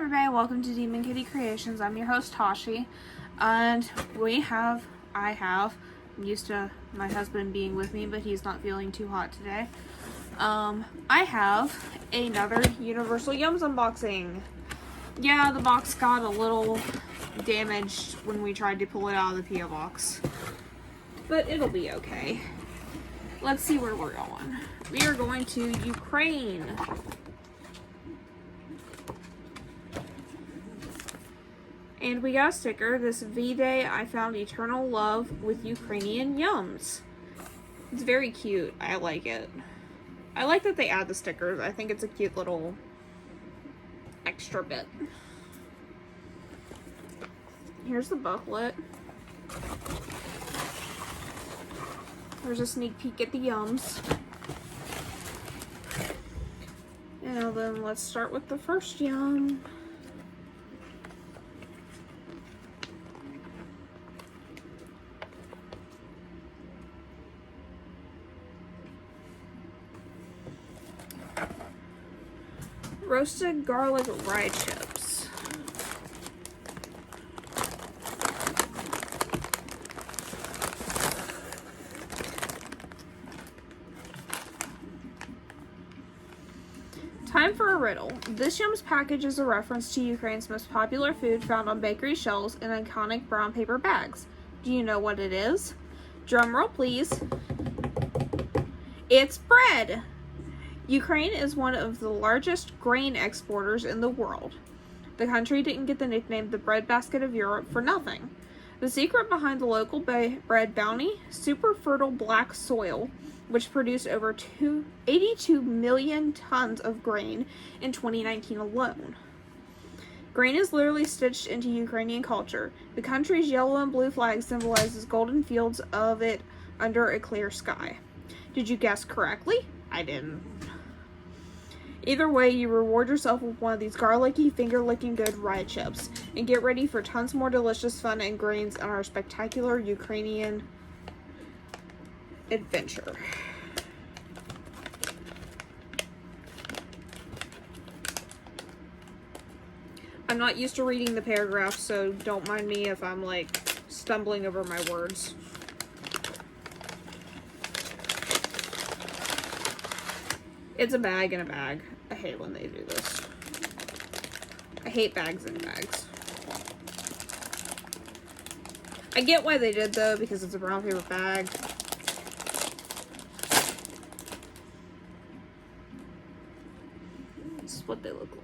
everybody, welcome to Demon Kitty Creations. I'm your host Tashi, and I'm used to my husband being with me, but he's not feeling too hot today. I have another Universal Yums unboxing. Yeah, the box got a little damaged when we tried to pull it out of the P.O. box, but it'll be okay. Let's see where we're going. We are going to Ukraine. And we got a sticker, this V-Day I found eternal love with Ukrainian yums. It's very cute. I like it. I like that they add the stickers. I think it's a cute little extra bit. Here's the booklet. There's a sneak peek at the yums. And then let's start with the first yum. Roasted garlic rye chips. Time for a riddle. This yum's package is a reference to Ukraine's most popular food found on bakery shelves in iconic brown paper bags. Do you know what it is? Drum roll, please. It's bread! Ukraine is one of the largest grain exporters in the world. The country didn't get the nickname the breadbasket of Europe for nothing. The secret behind the local bread bounty? Super fertile black soil, which produced over 82 million tons of grain in 2019 alone. Grain is literally stitched into Ukrainian culture. The country's yellow and blue flag symbolizes golden fields of it under a clear sky. Did you guess correctly? I didn't. Either way, you reward yourself with one of these garlicky, finger-licking good rye chips. And get ready for tons more delicious fun and grains on our spectacular Ukrainian adventure. I'm not used to reading the paragraphs, so don't mind me if I'm like stumbling over my words. It's a bag in a bag. I hate when they do this. I hate bags in bags. I get why they did though, because it's a brown paper bag. This is what they look like.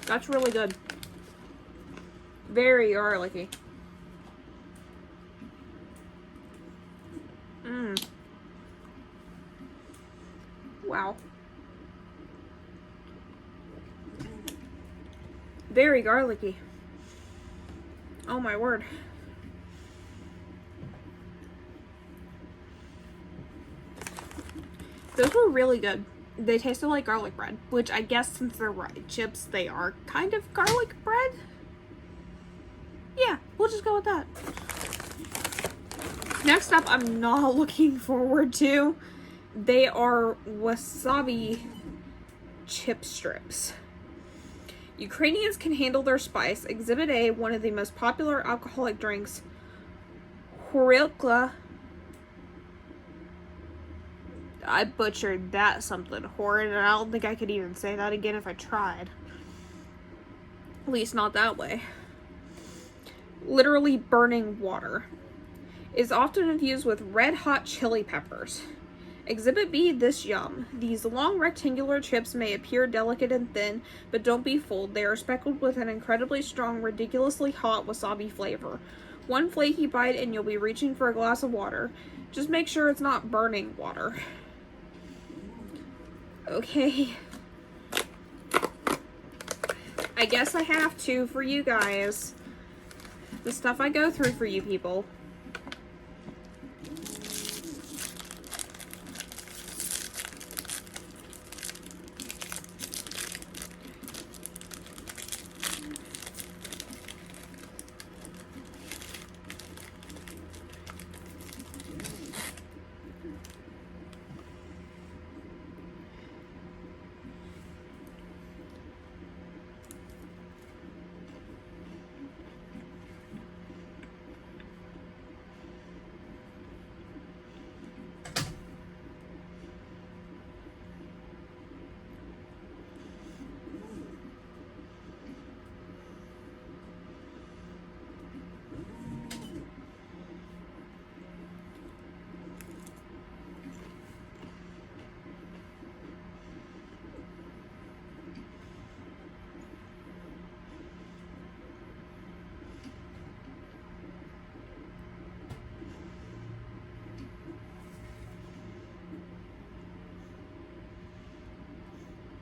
That's really good. Very garlicky. Wow. Very garlicky. Oh my word. Those were really good. They tasted like garlic bread, which I guess since they're rye chips, they are kind of garlic bread. Yeah, we'll just go with that. Next up, I'm not looking forward to. They are wasabi chip strips. Ukrainians can handle their spice. Exhibit A, one of the most popular alcoholic drinks, horilka. I butchered that something horrid, and I don't think I could even say that again if I tried. At least not that way. Literally burning water. Is often infused with red hot chili peppers. Exhibit B, this yum. These long rectangular chips may appear delicate and thin, but don't be fooled. They are speckled with an incredibly strong, ridiculously hot wasabi flavor. One flaky bite and you'll be reaching for a glass of water. Just make sure it's not burning water. Okay. I guess I have to for you guys. The stuff I go through for you people.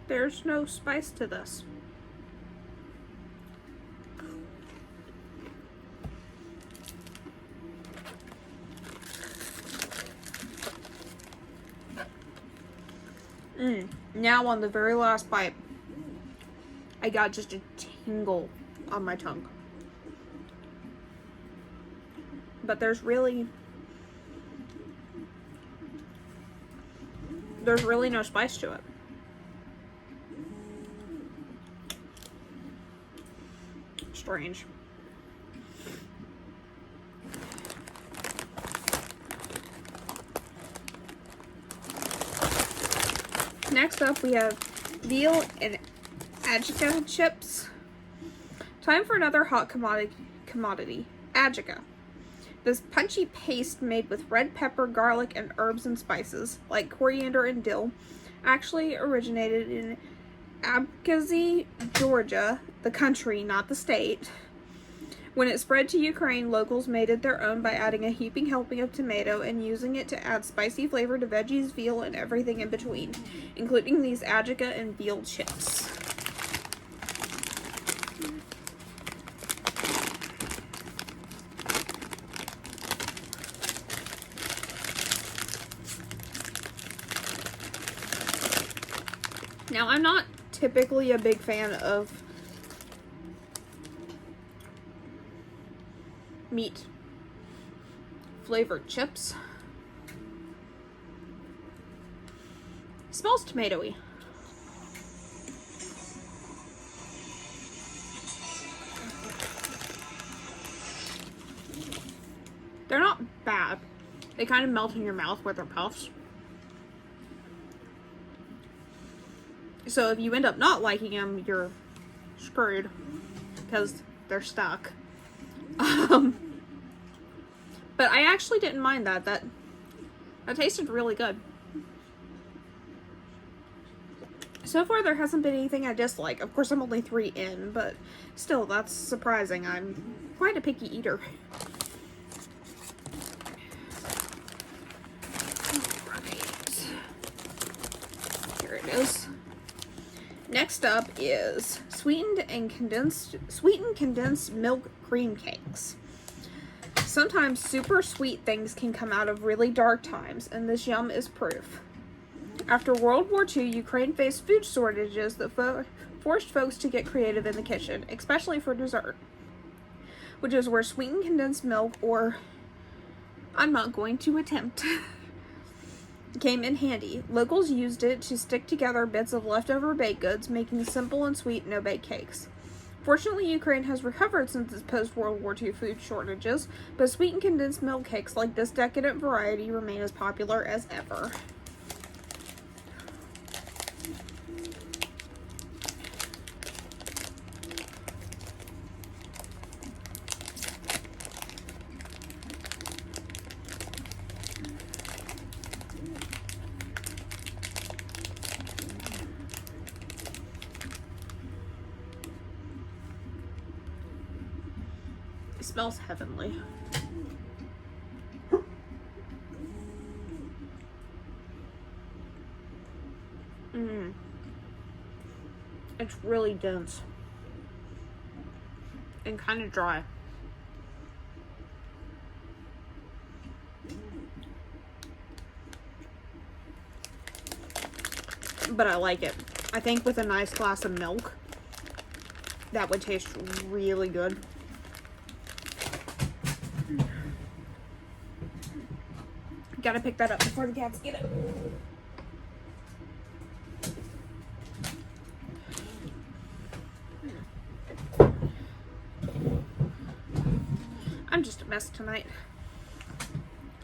There's no spice to this. Now on the very last bite, I got just a tingle on my tongue. But there's really no spice to it. Strange. Next up, we have veal and Agica chips. Time for another hot commodity, Agica. This punchy paste made with red pepper, garlic, and herbs and spices, like coriander and dill, actually originated in Agica, Georgia, the country, not the state. When it spread to Ukraine, locals made it their own by adding a heaping helping of tomato and using it to add spicy flavor to veggies, veal, and everything in between, including these Agica and veal chips. Now, I'm not typically a big fan of meat flavored chips. It smells tomatoey. They're not bad. They kind of melt in your mouth with their puffs. So if you end up not liking them, you're screwed because they're stuck. But I actually didn't mind that. That tasted really good. So far, there hasn't been anything I dislike. Of course, I'm only 3 in, but still, that's surprising. I'm quite a picky eater. Alright. Here it is. Next up is sweetened condensed milk cream cakes. Sometimes super sweet things can come out of really dark times, and this yum is proof. After World War II, Ukraine faced food shortages that forced folks to get creative in the kitchen, especially for dessert, which is where sweetened condensed milk, or I'm not going to attempt, came in handy. Locals used it to stick together bits of leftover baked goods, making simple and sweet no-bake cakes. Fortunately, Ukraine has recovered since its post-World War II food shortages, but sweetened condensed milk cakes like this decadent variety remain as popular as ever. It smells heavenly. It's really dense and kind of dry. But I like it. I think with a nice glass of milk, that would taste really good. Gotta pick that up before the cats get it. I'm just a mess tonight.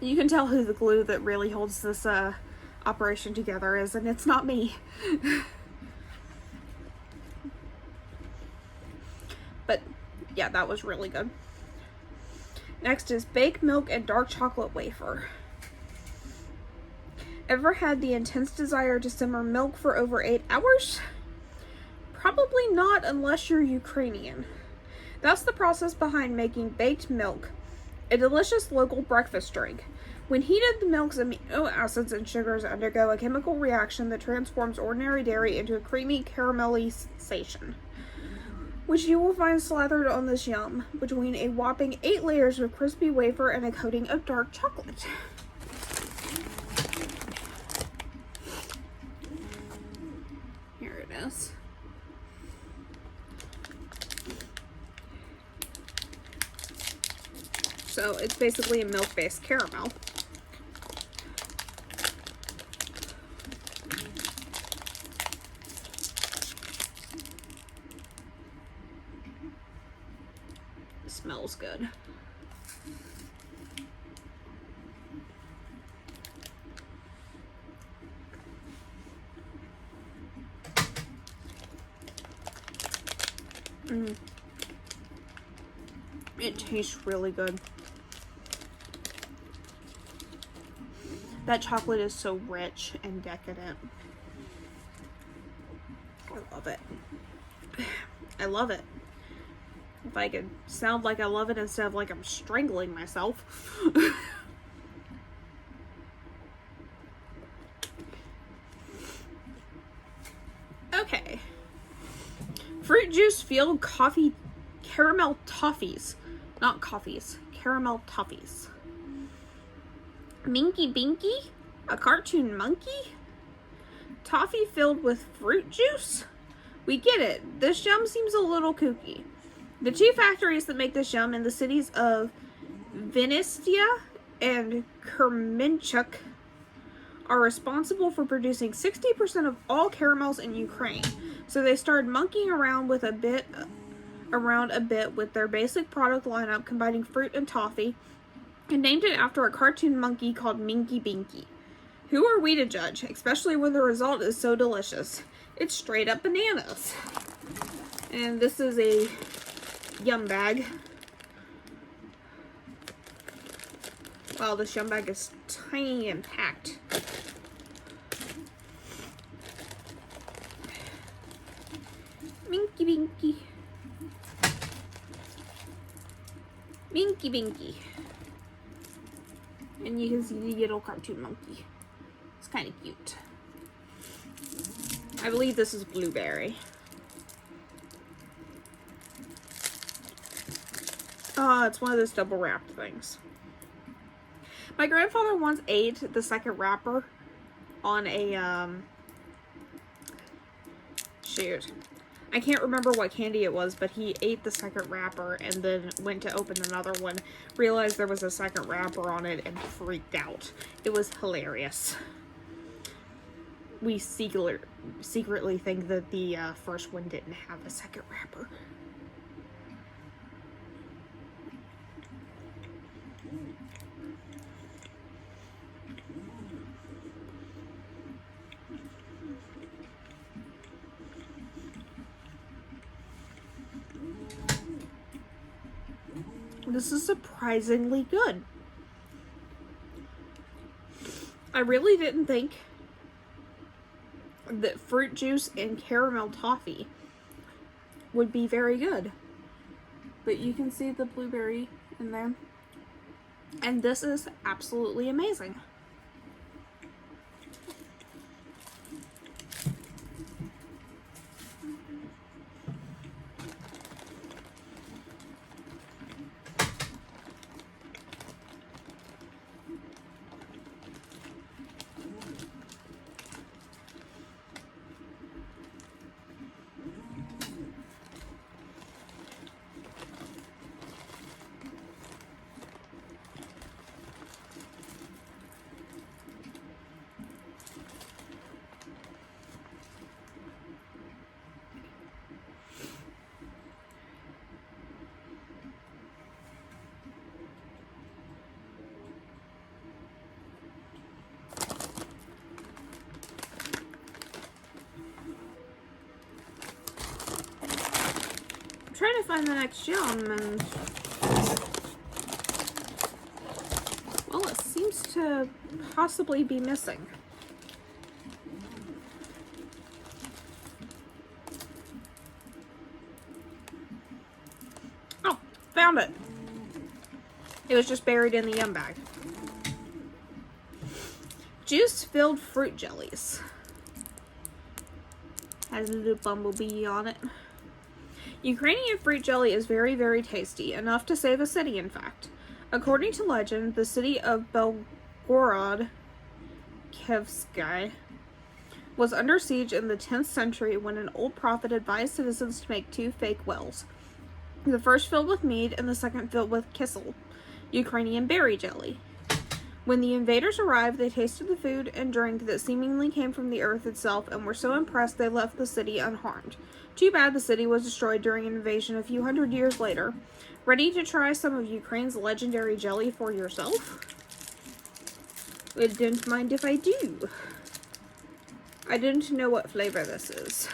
You can tell who the glue that really holds this operation together is, and it's not me. But yeah, that was really good. Next is baked milk and dark chocolate wafer. Ever had the intense desire to simmer milk for over 8 hours? Probably not unless you're Ukrainian. That's the process behind making baked milk, a delicious local breakfast drink. When heated, the milk's amino acids and sugars undergo a chemical reaction that transforms ordinary dairy into a creamy caramelization, which you will find slathered on this yum between a whopping 8 layers of crispy wafer and a coating of dark chocolate. Here it is. So it's basically a milk-based caramel. It smells good. It tastes really good. That chocolate is so rich and decadent. I love it. I love it. If I could sound like I love it instead of like I'm strangling myself. Okay. Fruit juice filled coffee caramel toffees. Not coffees. Caramel toffees. Minky Binky? A cartoon monkey? Toffee filled with fruit juice? We get it. This yum seems a little kooky. The two factories that make this yum in the cities of Vinistia and Kremenchuk are responsible for producing 60% of all caramels in Ukraine. So they started monkeying around a bit with their basic product lineup, combining fruit and toffee, and named it after a cartoon monkey called Minky Binky. Who are we to judge, especially when the result is so delicious? It's straight up bananas. And this is a yum bag. Wow, this yum bag is tiny and packed. Minky Binky. Minky Binky. And you can see the little cartoon monkey. It's kind of cute. I believe this is blueberry. It's one of those double wrapped things. My grandfather once ate the second wrapper on a, shoot. I can't remember what candy it was, but he ate the second wrapper and then went to open another one, realized there was a second wrapper on it, and freaked out. It was hilarious. We secretly think that the first one didn't have a second wrapper. This is surprisingly good. I really didn't think that fruit juice and caramel toffee would be very good. But you can see the blueberry in there. And this is absolutely amazing. Trying to find the next yum, and well, it seems to possibly be missing. Oh, found it. It was just buried in the yum bag. juice-filled fruit jellies. Has a little bumblebee on it. Ukrainian fruit jelly is very, very tasty, enough to save a city, in fact. According to legend, the city of Belgorod Kevsky was under siege in the 10th century when an old prophet advised citizens to make 2 fake wells. The first filled with mead and the second filled with kissel, Ukrainian berry jelly. When the invaders arrived, they tasted the food and drink that seemingly came from the earth itself and were so impressed they left the city unharmed. Too bad the city was destroyed during an invasion a few hundred years later. Ready to try some of Ukraine's legendary jelly for yourself? I don't mind if I do. I don't know what flavor this is.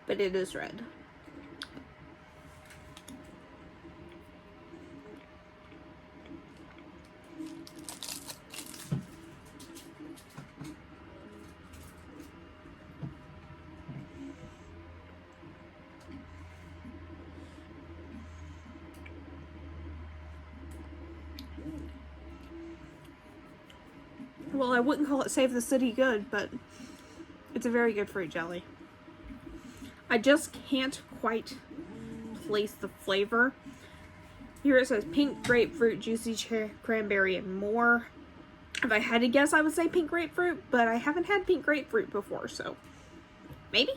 But it is red. Well, I wouldn't call it Save the City good, but it's a very good fruit jelly. I just can't quite place the flavor. Here it says pink grapefruit, juicy cranberry, and more. If I had to guess, I would say pink grapefruit, but I haven't had pink grapefruit before, so maybe?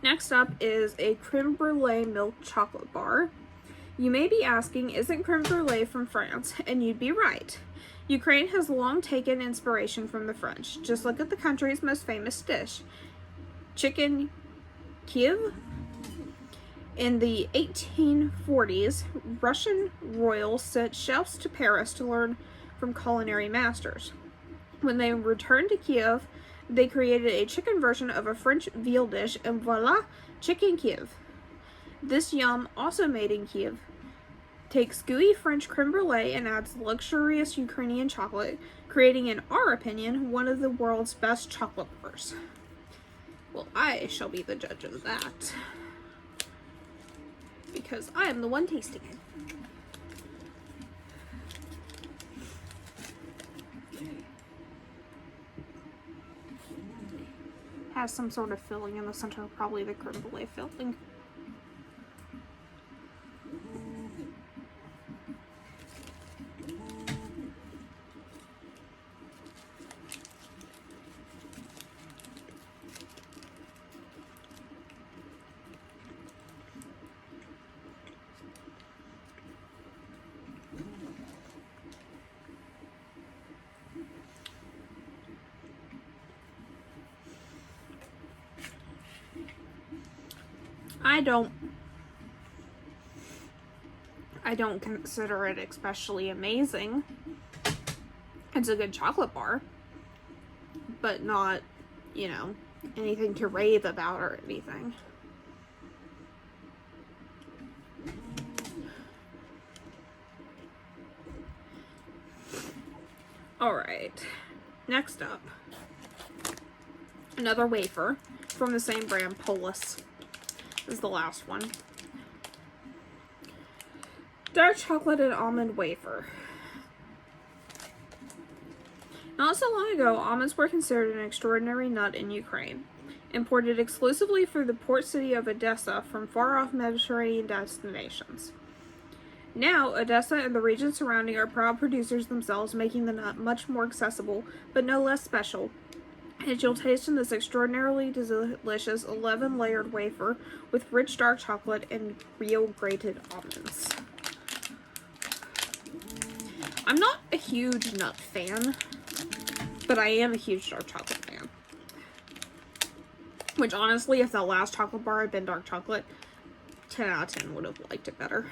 Next up is a creme brulee milk chocolate bar. You may be asking, isn't creme brulee from France? And you'd be right. Ukraine has long taken inspiration from the French. Just look at the country's most famous dish, chicken Kiev. In the 1840s, Russian royals sent chefs to Paris to learn from culinary masters. When they returned to Kiev, they created a chicken version of a French veal dish, and voila, chicken Kiev. This yum, also made in Kiev, takes gooey French creme brulee and adds luxurious Ukrainian chocolate, creating, in our opinion, one of the world's best chocolate bars. Well, I shall be the judge of that, because I am the one tasting it. Has some sort of filling in the center, probably the creme brulee filling. I don't consider it especially amazing. It's a good chocolate bar, but not, you know, anything to rave about or anything. Alright, next up, another wafer from the same brand, Polis. This is the last one. Dark chocolate and almond wafer. Not so long ago, almonds were considered an extraordinary nut in Ukraine. Imported exclusively through the port city of Odessa from far-off Mediterranean destinations. Now, Odessa and the region surrounding are proud producers themselves, making the nut much more accessible, but no less special. And you'll taste in this extraordinarily delicious 11-layered wafer with rich dark chocolate and real grated almonds. I'm not a huge nut fan, but I am a huge dark chocolate fan. Which honestly, if that last chocolate bar had been dark chocolate, 10 out of 10 would have liked it better.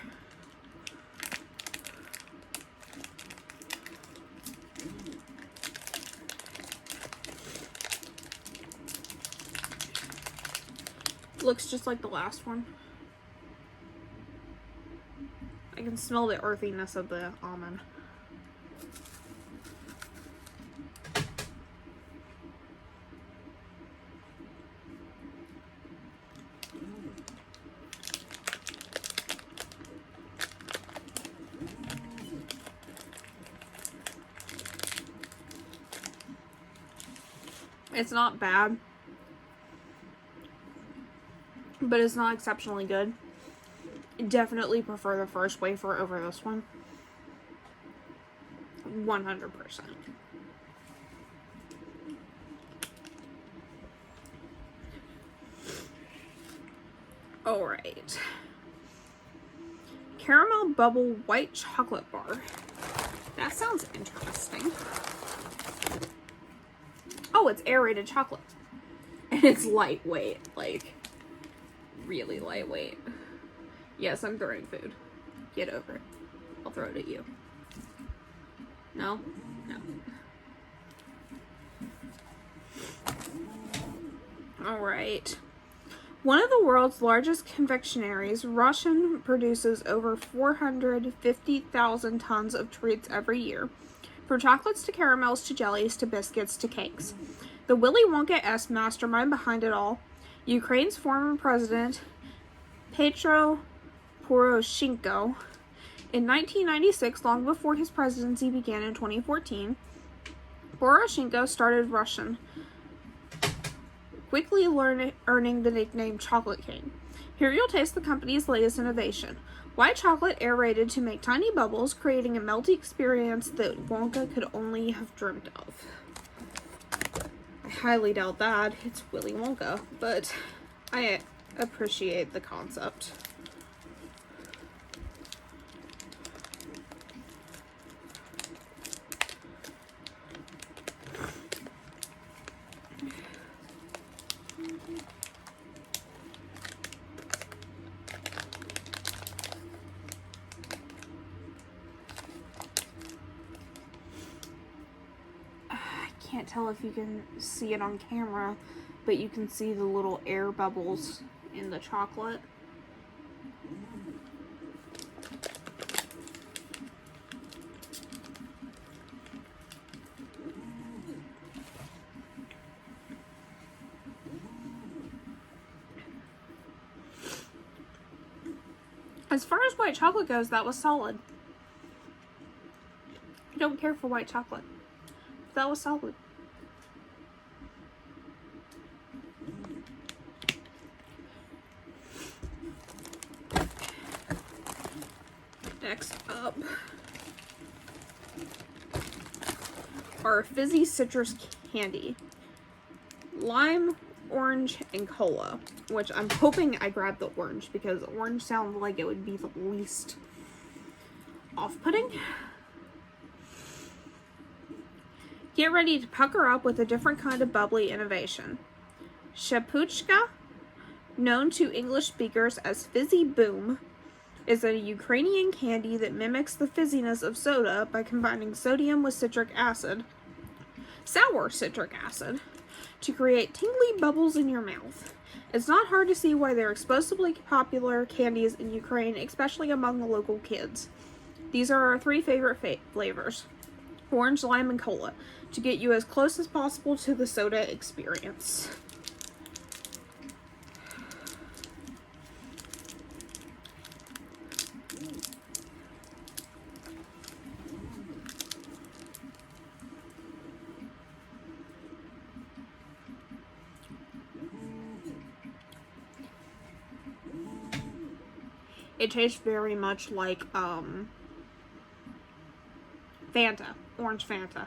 Looks just like the last one. I can smell the earthiness of the almond. It's not bad, but it's not exceptionally good. Definitely prefer the first wafer over this one. 100%. Alright. Caramel bubble white chocolate bar. That sounds interesting. Oh, it's aerated chocolate. And it's lightweight. Like, really lightweight. Yes, I'm throwing food. Get over it. I'll throw it at you. No? No. Alright. One of the world's largest confectionaries, Russian produces over 450,000 tons of treats every year. From chocolates to caramels to jellies to biscuits to cakes. The Willy Wonka-esque mastermind behind it all, Ukraine's former president, Petro Poroshenko, in 1996, long before his presidency began in 2014, Poroshenko started Russian, quickly earning the nickname Chocolate King. Here you'll taste the company's latest innovation. White chocolate aerated to make tiny bubbles, creating a melty experience that Wonka could only have dreamt of. I highly doubt that. It's Willy Wonka, but I appreciate the concept. Can't tell if you can see it on camera, but you can see the little air bubbles in the chocolate. As far as white chocolate goes, that was solid. I don't care for white chocolate. That was solid. Next up are fizzy citrus candy. Lime, orange, and cola. Which I'm hoping I grabbed the orange because orange sounds like it would be the least off-putting. Get ready to pucker up with a different kind of bubbly innovation. Shapuchka, known to English speakers as Fizzy Boom, is a Ukrainian candy that mimics the fizziness of soda by combining sodium with citric acid, sour citric acid, to create tingly bubbles in your mouth. It's not hard to see why they're explosively popular candies in Ukraine, especially among the local kids. These are our three favorite flavors: orange, lime, and cola, to get you as close as possible to the soda experience. It tastes very much like Fanta, orange Fanta.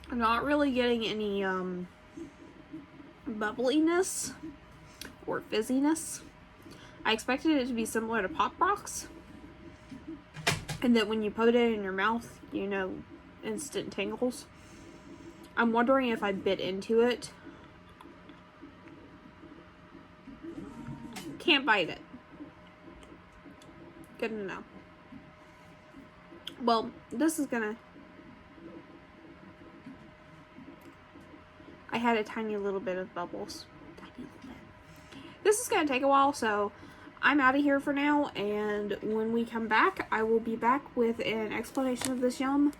I'm not really getting any bubbliness or fizziness. I expected it to be similar to Pop Rocks, and that when you put it in your mouth, you know, instant tingles. I'm wondering if I bit into it. Can't bite it. Good to know. Well, this is gonna I had a tiny little bit of bubbles. Tiny little bit. This is going to take a while, so I'm out of here for now, and when we come back, I will be back with an explanation of this yum,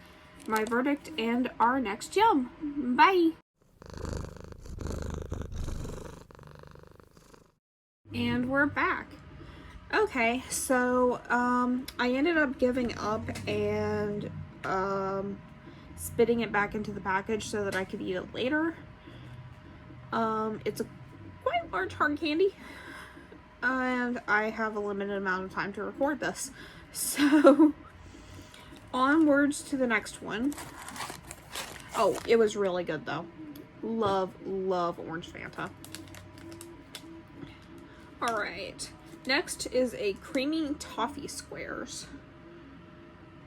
my verdict, and our next yum. Bye! And we're back. Okay, so I ended up giving up and spitting it back into the package so that I could eat it later. It's a quite large hard candy, and I have a limited amount of time to record this. So, onwards to the next one. Oh, it was really good though. Love orange Fanta. Alright, next is a creamy toffee squares.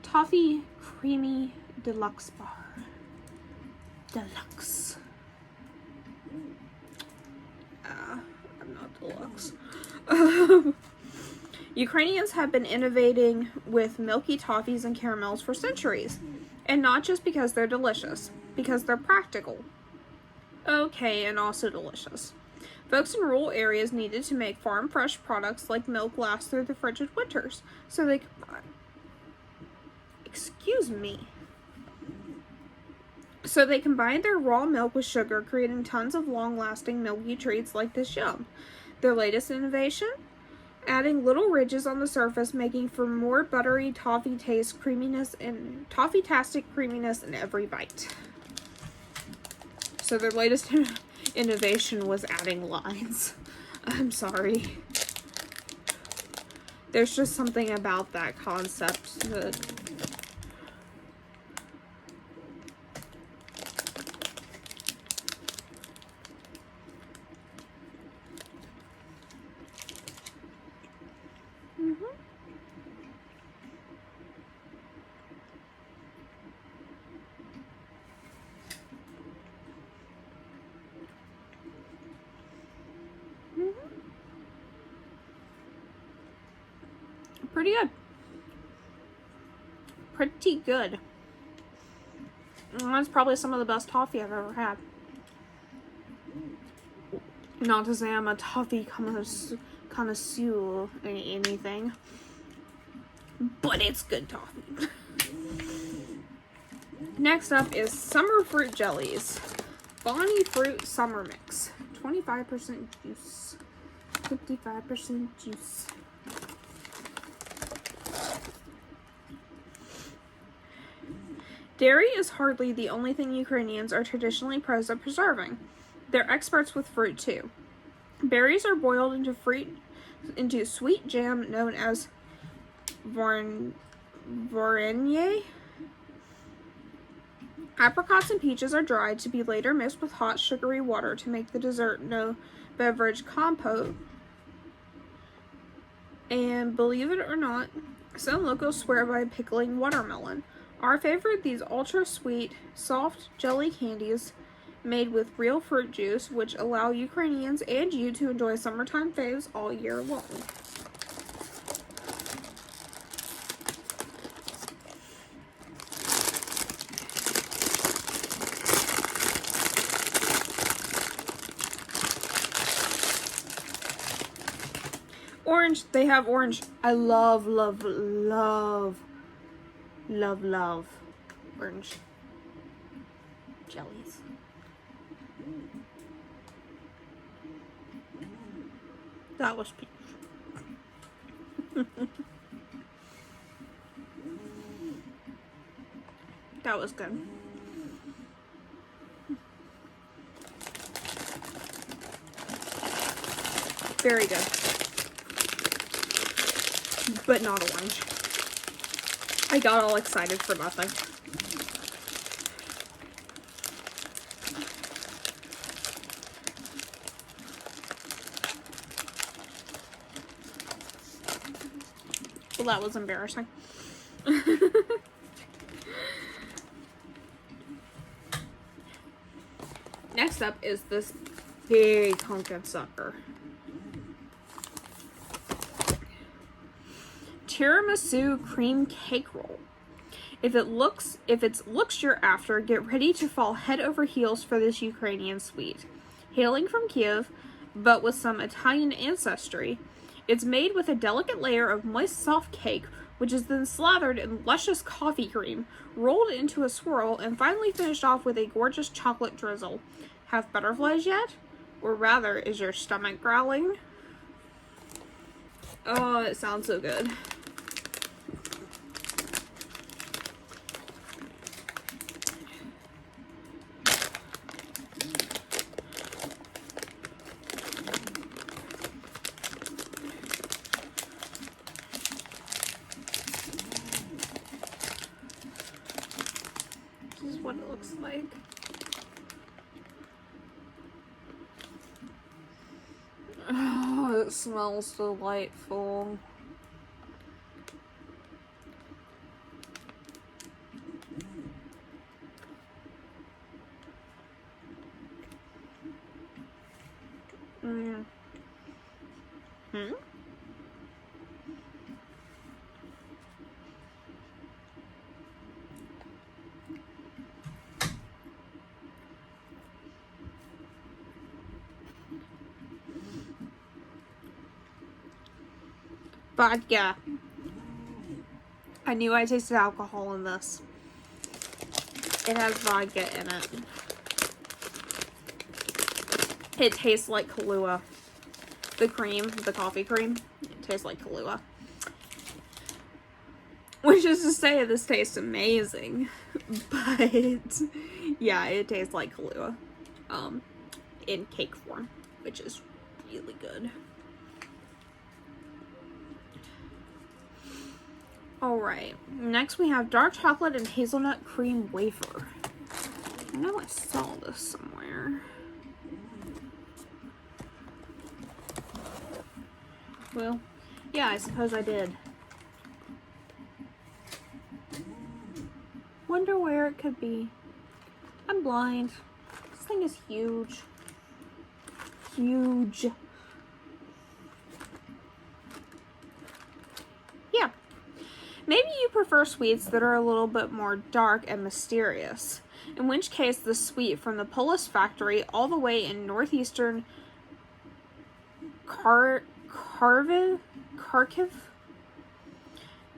Toffee creamy deluxe bar. Deluxe. I'm not deluxe. Ukrainians have been innovating with milky toffees and caramels for centuries. And not just because they're delicious, because they're practical. Okay, and also delicious. Folks in rural areas needed to make farm fresh products like milk last through the frigid winters, so they could... Excuse me. So they combined their raw milk with sugar, creating tons of long-lasting milky treats like this yum. Their latest innovation? Adding little ridges on the surface, making for more buttery toffee taste, creaminess, and toffee-tastic creaminess in every bite. So their latest innovation was adding lines. I'm sorry. There's just something about that concept that... Pretty good. Pretty good. That's probably some of the best toffee I've ever had. Not to say I'm a toffee connoisseur or anything, but it's good toffee. Next up is summer fruit jellies. Bonnie fruit summer mix. 25% juice. 55% juice. Dairy is hardly the only thing Ukrainians are traditionally pros at preserving. They're experts with fruit too. Berries are boiled into sweet jam known as varenye. Apricots and peaches are dried to be later mixed with hot sugary water to make the dessert no beverage compote. And believe it or not, some locals swear by pickling watermelon. Our favorite, these ultra-sweet, soft jelly candies made with real fruit juice, which allow Ukrainians and you to enjoy summertime faves all year long. Orange, they have orange. I love orange jellies. That was that was good. Very good. But not orange. I got all excited for nothing. Well, that was embarrassing. Next up is this big hunk of sucker. Tiramisu cream cake roll. If it's looks you're after, get ready to fall head over heels for this Ukrainian sweet. Hailing from Kiev, but with some Italian ancestry, it's made with a delicate layer of moist soft cake, which is then slathered in luscious coffee cream, rolled into a swirl, and finally finished off with a gorgeous chocolate drizzle. Have butterflies yet? Or rather, is your stomach growling? Oh, it sounds so good. This is what it looks like. Oh, it smells delightful. Vodka. I knew I tasted alcohol in this. It has vodka in it. It tastes like Kahlua. The cream, the coffee cream, it tastes like Kahlua. Which is to say, this tastes amazing. But, yeah, it tastes like Kahlua. In cake form, which is really good. Alright, next we have dark chocolate and hazelnut cream wafer. I know I saw this somewhere. Well, yeah, I suppose I did. Wonder where it could be. I'm blind. This thing is huge. Huge. Yeah. Maybe you prefer sweets that are a little bit more dark and mysterious. In which case, the sweet from the Polish factory all the way in northeastern Kharkiv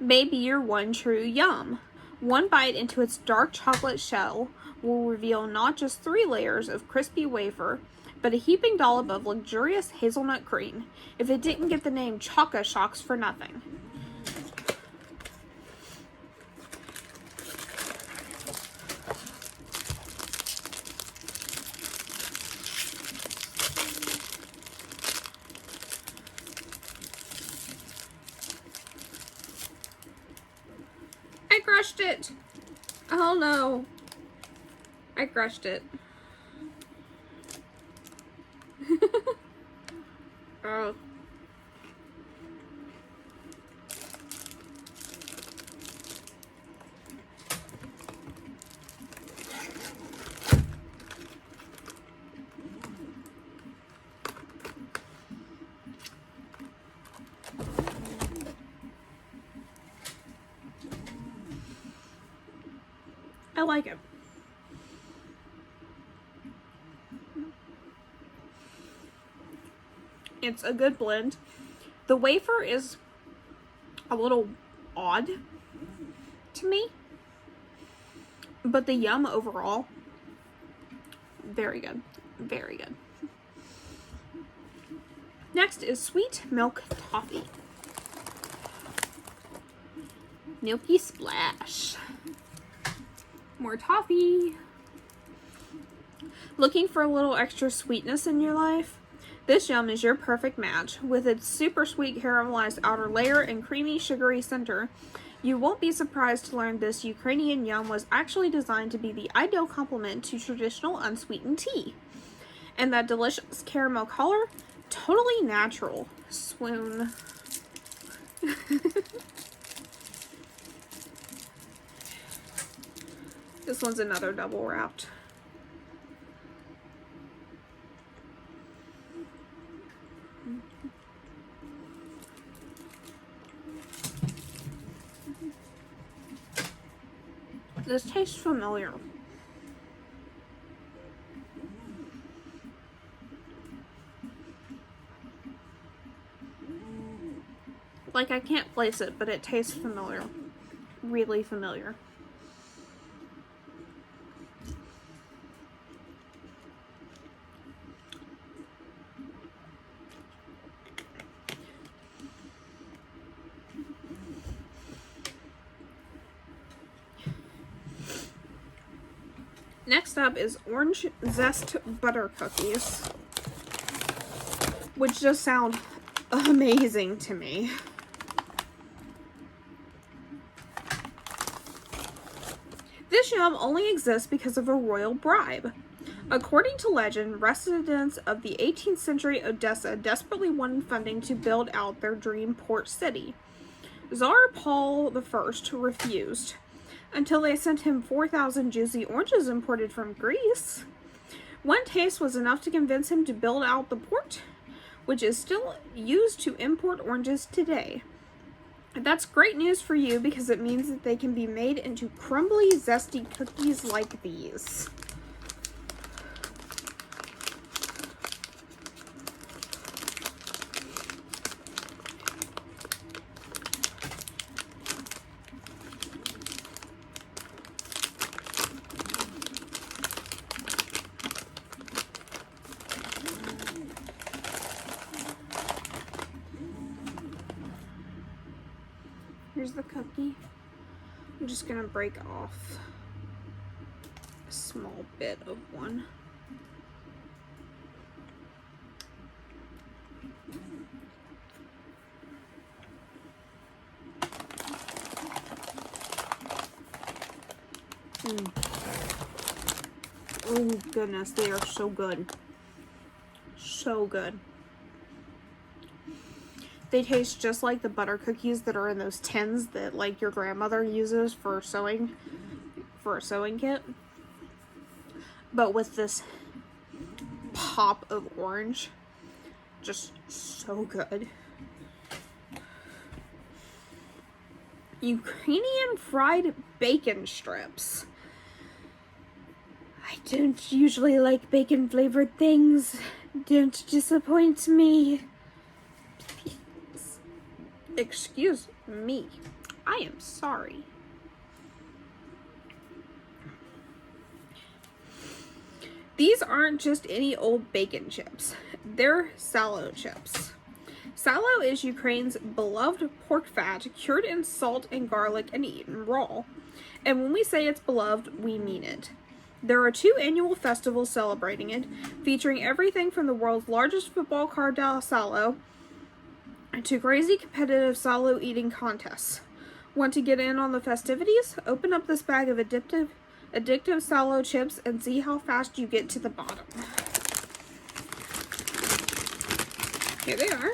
may be your one true yum. One bite into its dark chocolate shell will reveal not just 3 layers of crispy wafer, but a heaping dollop of luxurious hazelnut cream. If it didn't get the name Choca Shocks for nothing. I crushed it! Oh no. I crushed it. Oh. I like it. It's a good blend. The wafer is a little odd to me, but the yum overall, very good. Very good. Next is sweet milk toffee. Milky splash. More toffee. Looking for a little extra sweetness in your life? This yum is your perfect match. With its super sweet caramelized outer layer and creamy sugary center, you won't be surprised to learn this Ukrainian yum was actually designed to be the ideal complement to traditional unsweetened tea. And that delicious caramel color, totally natural. Swoon. This one's another double wrapped. This tastes familiar. Like, I can't place it, but it tastes familiar. Really familiar. Next up is orange zest butter cookies, which just sound amazing to me. This yum only exists because of a royal bribe. According to legend, residents of the 18th century Odessa desperately wanted funding to build out their dream port city. Tsar Paul I refused, until they sent him 4,000 juicy oranges imported from Greece. One taste was enough to convince him to build out the port, which is still used to import oranges today. That's great news for you because it means that they can be made into crumbly, zesty cookies like these. Here's the cookie. I'm just gonna break off a small bit of one. Oh goodness, they are so good. So good. They taste just like the butter cookies that are in those tins that like your grandmother uses for a sewing kit. But with this pop of orange. Just so good. Ukrainian fried bacon strips. I don't usually like bacon flavored things. Don't disappoint me. Please. Excuse me. I am sorry. These aren't just any old bacon chips. They're sallow chips. Sallow is Ukraine's beloved pork fat cured in salt and garlic and eaten raw. And when we say it's beloved, we mean it. There are 2 annual festivals celebrating it, featuring everything from the world's largest football carved out sallow to crazy competitive sallow eating contests. Want to get in on the festivities? Open up this bag of addictive sallow chips and see how fast you get to the bottom. Here they are.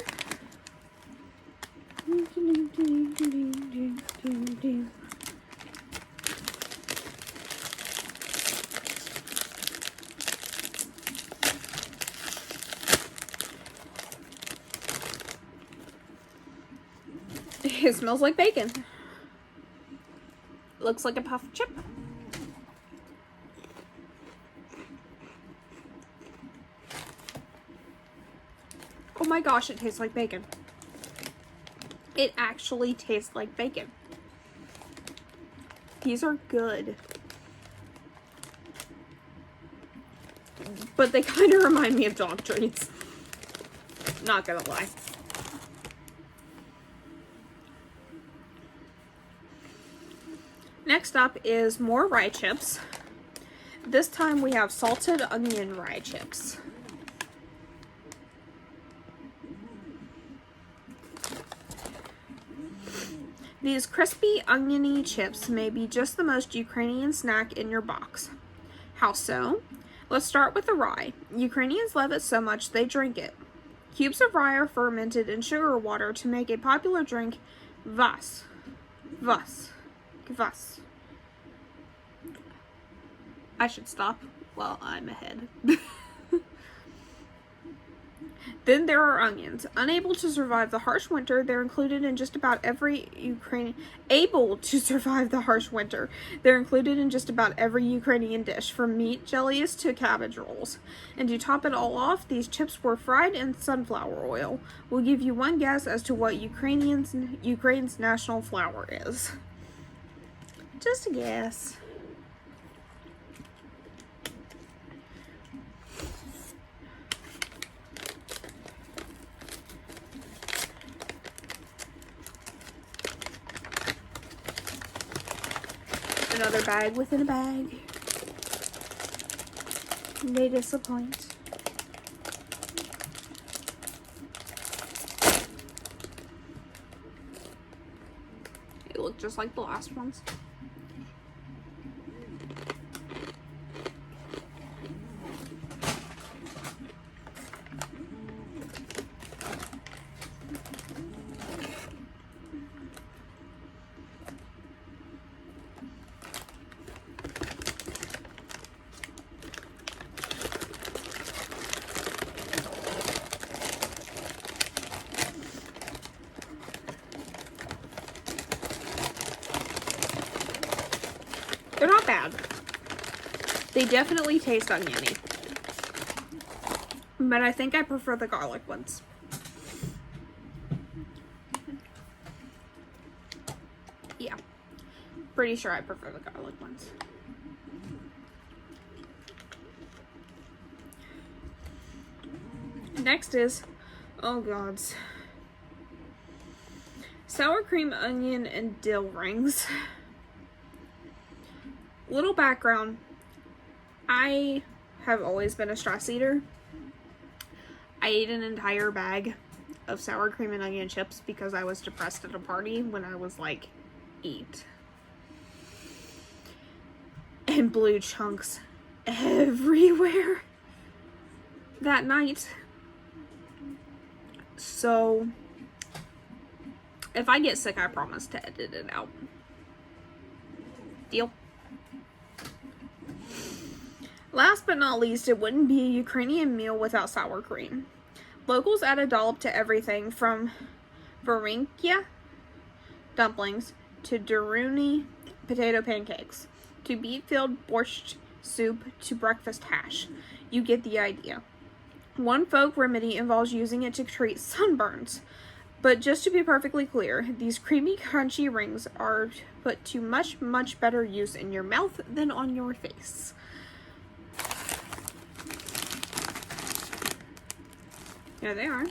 It smells like bacon. Looks like a puff chip. Oh my gosh, it tastes like bacon. It actually tastes like bacon. These are good. But they kind of remind me of dog treats. Not gonna lie. Next up is more rye chips. This time we have salted onion rye chips. These crispy, oniony chips may be just the most Ukrainian snack in your box. How so? Let's start with the rye. Ukrainians love it so much they drink it. Cubes of rye are fermented in sugar water to make a popular drink, kvass. I should stop while I'm ahead. Then there are onions. Unable to survive the harsh winter, they're included in just about every Ukrainian They're included in just about every Ukrainian dish, from meat jellies to cabbage rolls. And to top it all off, these chips were fried in sunflower oil. We'll give you one guess as to what Ukraine's national flour is. Just a guess. Another bag within a bag. They disappoint. They look just like the last ones. They're not bad. They definitely taste oniony. But I think I prefer the garlic ones. Yeah. Pretty sure I prefer the garlic ones. Next is, oh gods, sour cream, onion, and dill rings. Little background, I have always been a stress eater. I ate an entire bag of sour cream and onion chips because I was depressed at a party when I was like 8. And blew chunks everywhere that night. So, if I get sick, I promise to edit it out. Deal? Last but not least, it wouldn't be a Ukrainian meal without sour cream. Locals add a dollop to everything from varenka dumplings to duruny potato pancakes to beet-filled borscht soup to breakfast hash. You get the idea. One folk remedy involves using it to treat sunburns. But just to be perfectly clear, these creamy, crunchy rings are put to much, much better use in your mouth than on your face. There they are.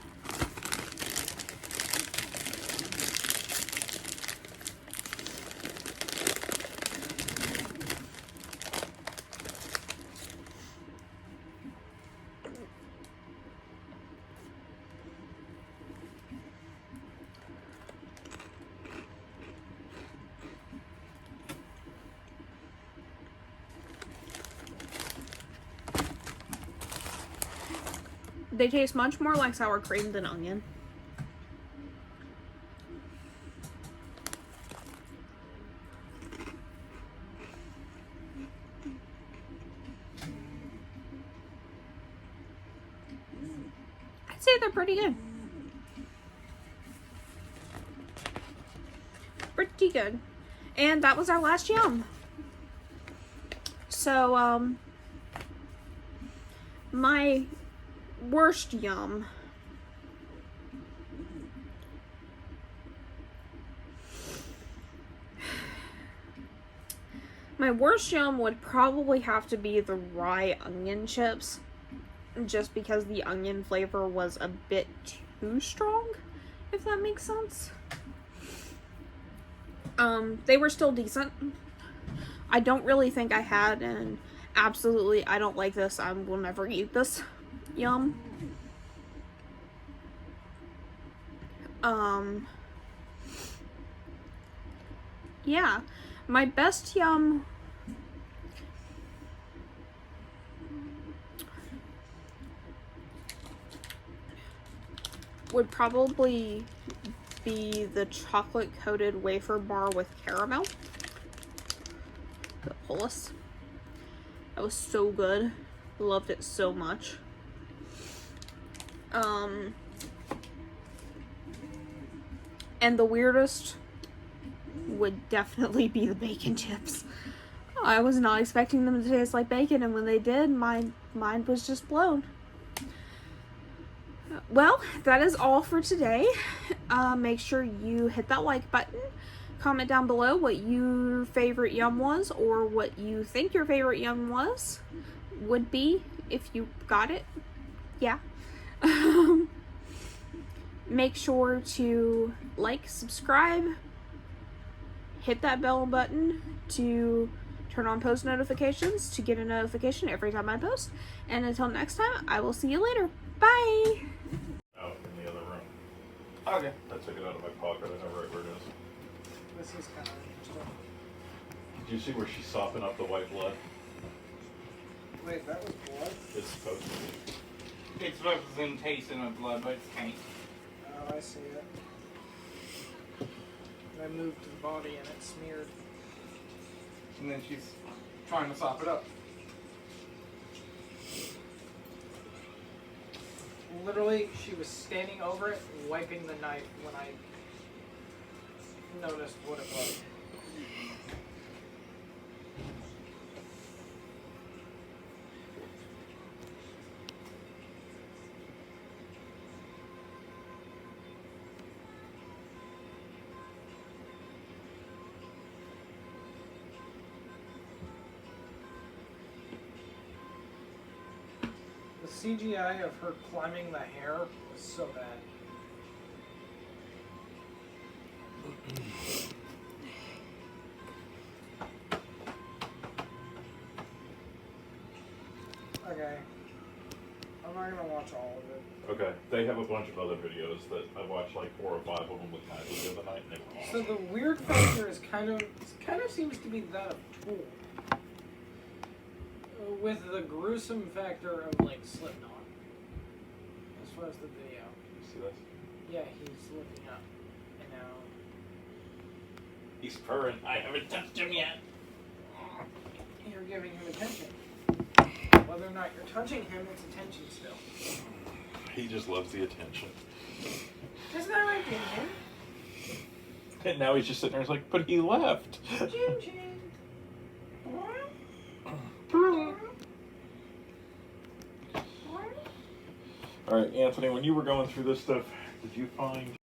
They taste much more like sour cream than onion. I'd say they're pretty good. Pretty good. And that was our last yum. So, my worst yum would probably have to be the rye onion chips, just because the onion flavor was a bit too strong, if that makes sense. They were still decent. I don't really think I had an absolutely I don't like this, I will never eat this yum. Yeah, my best yum would probably be the chocolate coated wafer bar with caramel. The Pulis. That was so good. Loved it so much. And the weirdest would definitely be the bacon chips. I was not expecting them to taste like bacon, and when they did, my mind was just blown. Well, that is all for today. Make sure you hit that like button. Comment down below what your favorite yum was, or what you think your favorite yum would be if you got it. Yeah. Make sure to like, subscribe, hit that bell button to turn on post notifications to get a notification every time I post. And until next time, I will see you later. Bye! Out in the other room. Okay. I took it out of my pocket. I know right where it is. This is kind of interesting. Did you see where she's sopping up the white blood? Wait, that was blood? It's supposed to be. It's representation of blood, but it's paint. Oh, I see it. I moved to the body and it smeared. And then she's trying to sop it up. Literally, she was standing over it, wiping the knife when I noticed what it was. The CGI of her climbing the hair was so bad. Okay. I'm not gonna watch all of it. Okay. They have a bunch of other videos that I watched, like 4 or 5 of them with Natalie the other night, and they were So awesome. the weird factor is kind of seems to be that of Tool. With the gruesome factor of like Slipknot. As far as the video. You see this? Yeah, he's looking up. And now He's purring. I haven't touched him yet. you're giving him attention. Whether or not you're touching him, it's attention still. He just loves the attention. Isn't that right, Ginger? And now he's just sitting there. He's like, but he left. Ginger. All right, Anthony. When you were going through this stuff, did you find